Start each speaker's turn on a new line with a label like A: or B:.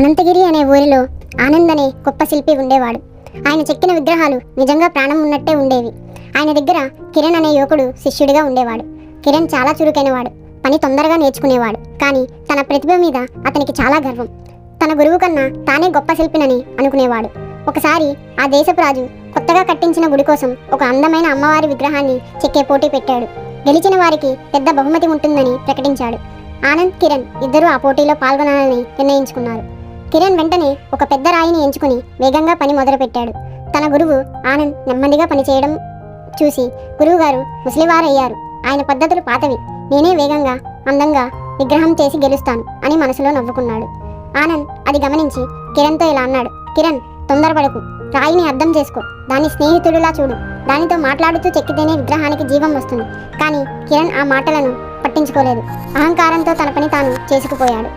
A: అనంతగిరి అనే ఊరిలో ఆనంద్ అనే గొప్ప శిల్పి ఉండేవాడు. ఆయన చెక్కిన విగ్రహాలు నిజంగా ప్రాణం ఉన్నట్టే ఉండేవి. ఆయన దగ్గర కిరణ్ అనే యువకుడు శిష్యుడిగా ఉండేవాడు. కిరణ్ చాలా చురుకైనవాడు, పని తొందరగా నేర్చుకునేవాడు. కానీ తన ప్రతిభ మీద అతనికి చాలా గర్వం. తన గురువు కన్నా తానే గొప్ప శిల్పినని అనుకునేవాడు. ఒకసారి ఆ దేశపు రాజు కొత్తగా కట్టించిన గుడి కోసం ఒక అందమైన అమ్మవారి విగ్రహాన్ని చెక్కే పోటీ పెట్టాడు. గెలిచిన వారికి పెద్ద బహుమతి ఉంటుందని ప్రకటించాడు. ఆనంద్, కిరణ్ ఇద్దరూ ఆ పోటీలో పాల్గొనాలని నిర్ణయించుకున్నారు. కిరణ్ వెంటనే ఒక పెద్ద రాయిని ఎంచుకుని వేగంగా పని మొదలుపెట్టాడు. తన గురువు ఆనంద్ నెమ్మదిగా పనిచేయడం చూసి గురువుగారు ముసలివారయ్యారు, ఆయన పద్ధతులు పాతవి, నేనే వేగంగా అందంగా విగ్రహం చేసి గెలుస్తాను అని మనసులో నవ్వుకున్నాడు. ఆనంద్ అది గమనించి కిరణ్తో ఇలా అన్నాడు, కిరణ్, తొందరపడకు, రాయిని అర్థం చేసుకో, దాన్ని స్నేహితుడిలా చూడు, దానితో మాట్లాడుతూ చెక్కితేనే విగ్రహానికి జీవం వస్తుంది. కానీ కిరణ్ ఆ మాటలను పట్టించుకోలేదు. అహంకారంతో తన పని తాను చేసుకుపోయాడు.